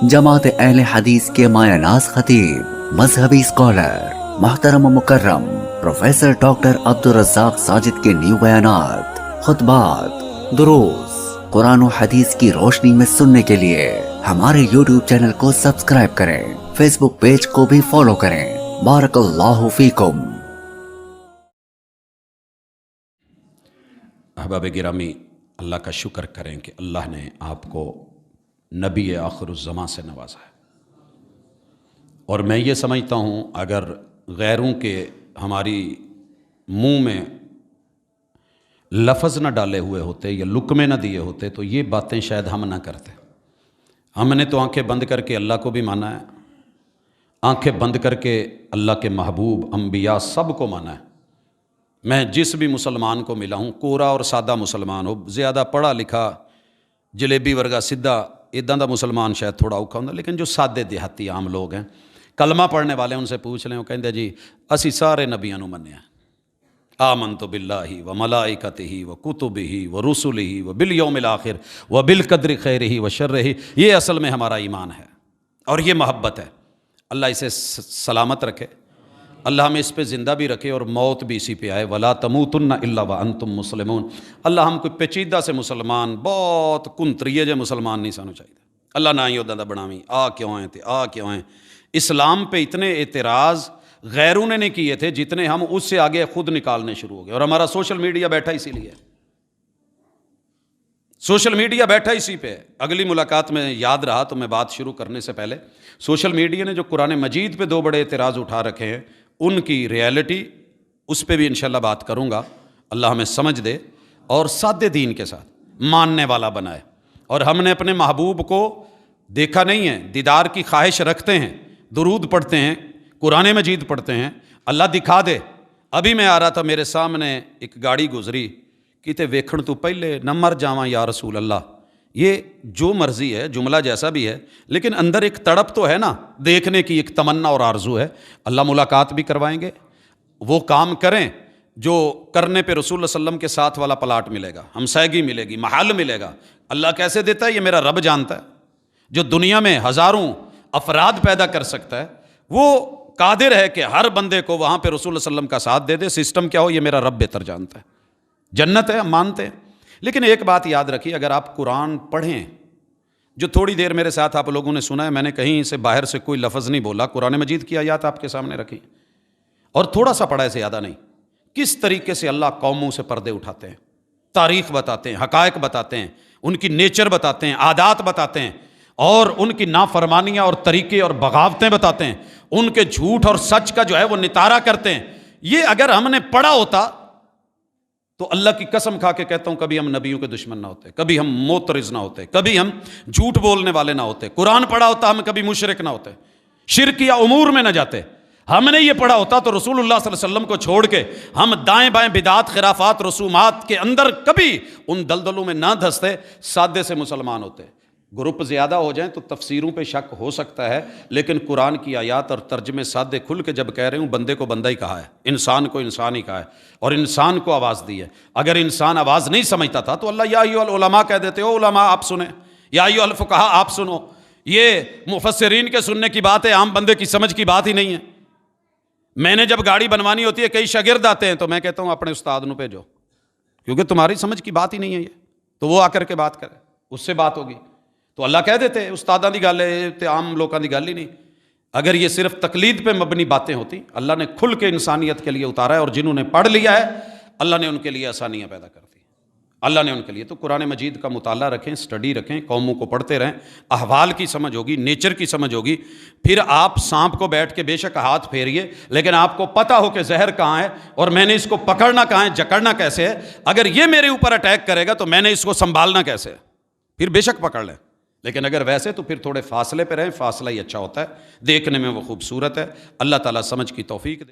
जमात अहले हदीस के माया नाज खतीब, मजहबी स्कॉलर, मोहतरम व मुकर्रम प्रोफेसर डॉक्टर अब्दुल रज़्ज़ाक साजिद के न्यू बयानात, खुतबात, दुरूस, कुरान और हदीस की रोशनी में सुनने के लिए हमारे YouTube चैनल को सब्सक्राइब करें, फेसबुक पेज को भी फॉलो करें। बारकल्लाहु फीकुम। अहबाब गिरामी, अल्लाह का शुक्र करें कि अल्लाह ने आपको नबी आखिरुज़्ज़मां से नवाजा है। और मैं ये समझता हूँ अगर गैरों के हमारी मुंह में लफ्ज़ न डाले हुए होते या लुकमे न दिए होते तो ये बातें शायद हम ना करते। हमने तो आंखें बंद करके अल्लाह को भी माना है, आंखें बंद करके अल्लाह के महबूब अंबिया सब को माना है। मैं जिस भी मुसलमान को मिला हूँ, कोरा और सादा मुसलमान हो, ज़्यादा पढ़ा लिखा जलेबी वर्गा सीधा इदां दा मुसलमान शायद थोड़ा औखा होंदा, लेकिन जो सादे देहाती आम लोग हैं, कलमा पढ़ने वाले, उनसे पूछ लें, वो कहते जी असी सारे नबियां नूं मन्निया, आमनतु बिल्लाहि व मलाइकतिही व कुतुबिही व रुसुलिही व बिल यौमिल आखिर व बिल कद्रि खैरिही व शर्रिही। ये असल में हमारा ईमान है और ये मोहब्बत है। अल्लाह इसे सलामत रखे, अल्लाह हमें इस पे ज़िंदा भी रखे और मौत भी इसी पे आए। वला तमूतुन्ना इल्ला व अंतुम मुस्लिमून। अल्लाह हम कोई पेचीदा से मुसलमान, बहुत कुंतरीए जे मुसलमान नहीं सानू चाहिए। अल्लाह ना ही उदा दा बनावी, आ क्यों आए थे, आ क्यों आए। इस्लाम पे इतने एतराज़ गैरों ने नहीं किए थे जितने हम उससे आगे खुद निकालने शुरू हो गए। और हमारा सोशल मीडिया बैठा इसीलिए, सोशल मीडिया बैठा इसी पे। अगली मुलाकात में याद रहा तो मैं बात शुरू करने से पहले, सोशल मीडिया ने जो कुरान मजीद पे दो बड़े एतराज़ उठा रखे हैं, उनकी रियलिटी उस पर भी इंशाल्लाह बात करूँगा। अल्लाह हमें समझ दे और सादे दीन के साथ मानने वाला बनाए। और हमने अपने महबूब को देखा नहीं है, दीदार की ख्वाहिश रखते हैं, दुरूद पढ़ते हैं, कुरान मजीद पढ़ते हैं, अल्लाह दिखा दे। अभी मैं आ रहा था, मेरे सामने एक गाड़ी गुजरी, किते वेखण तो पहले न मर जावां या रसूल अल्लाह। ये जो मर्जी है, जुमला जैसा भी है, लेकिन अंदर एक तड़प तो है ना, देखने की एक तमन्ना और आरजू है। अल्लाह मुलाकात भी करवाएंगे, वो काम करें जो करने पे रसूल सल्लम के साथ वाला प्लाट मिलेगा, हमसायगी मिलेगी, महल मिलेगा। अल्लाह कैसे देता है ये मेरा रब जानता है। जो दुनिया में हज़ारों अफराद पैदा कर सकता है, वो कादिर है कि हर बंदे को वहाँ पे रसूल सल्लम का साथ दे दे। सिस्टम क्या हो ये मेरा रब बेहतर जानता है। जन्नत है, हम मानते हैं। लेकिन एक बात याद रखिए, अगर आप कुरान पढ़ें, जो थोड़ी देर मेरे साथ आप लोगों ने सुना है, मैंने कहीं से बाहर से कोई लफ्ज़ नहीं बोला, कुरान मजीद की आयत आपके सामने रखी और थोड़ा सा पढ़ा है, ज़्यादा नहीं। किस तरीके से अल्लाह कौमों से पर्दे उठाते हैं, तारीख़ बताते हैं, हक़ाइक़ बताते हैं, उनकी नेचर बताते हैं, आदात बताते हैं, और उनकी नाफरमानियाँ और तरीक़े और बगावतें बताते हैं, उनके झूठ और सच का जो है वो नितारा करते हैं। ये अगर हमने पढ़ा होता तो अल्लाह की कसम खा के कहता हूं, कभी हम नबियों के दुश्मन ना होते, कभी हम मोतरिज ना होते, कभी हम झूठ बोलने वाले ना होते। कुरान पढ़ा होता हम कभी मुशरिक ना होते, शिरक या उमूर में ना जाते। हमने ये पढ़ा होता तो रसूलुल्लाह सल्लल्लाहु अलैहि वसल्लम को छोड़ के हम दाएं बाएं बिदात, खिराफात, रसूमात के अंदर कभी उन दलदलों में ना धंसते, सादे से मुसलमान होते। ग्रुप ज़्यादा हो जाएं तो तफसीरों पे शक हो सकता है, लेकिन कुरान की आयत और तर्जमे सादे खुल के जब कह रहे हूँ, बंदे को बंदा ही कहा है, इंसान को इंसान ही कहा है और इंसान को आवाज़ दी है। अगर इंसान आवाज़ नहीं समझता था तो अल्लाह या अय्युहल उलमा कह देते, ओ उलमा आप सुने, या अय्युहल फुक़हा आप सुनो। ये मुफस्सिरीन के सुनने की बात है, आम बंदे की समझ की बात ही नहीं है। मैंने जब गाड़ी बनवानी होती है, कई शागिर्द आते हैं तो मैं कहता हूँ अपने उस्ताद नू भेजो, क्योंकि तुम्हारी समझ की बात ही नहीं है ये, तो वो आकर के बात करे, उससे बात होगी। तो अल्लाह कह देते उस्तादां दी गल है, ते आम लोगों की गल ही नहीं। अगर ये सिर्फ तकलीद पे मबनी बातें होती, अल्लाह ने खुल के इंसानियत के लिए उतारा है, और जिन्होंने पढ़ लिया है अल्लाह ने उनके लिए आसानियाँ पैदा कर दी, अल्लाह ने उनके लिए। तो कुरान मजीद का मुताला रखें, स्टडी रखें, कौमों को पढ़ते रहें, अहवाल की समझ होगी, नेचर की समझ होगी। फिर आप सांप को बैठ के बेशक हाथ फेरिए, लेकिन आपको पता हो कि जहर कहाँ है और मैंने इसको पकड़ना कहाँ है, जकड़ना कैसे है। अगर ये मेरे ऊपर अटैक करेगा तो मैंने इसको संभालना कैसे है, फिर बेशक पकड़ लें। लेकिन अगर वैसे तो फिर थोड़े फासले पे रहें, फासला ही अच्छा होता है, देखने में वो खूबसूरत है। अल्लाह ताला समझ की तौफीक दे।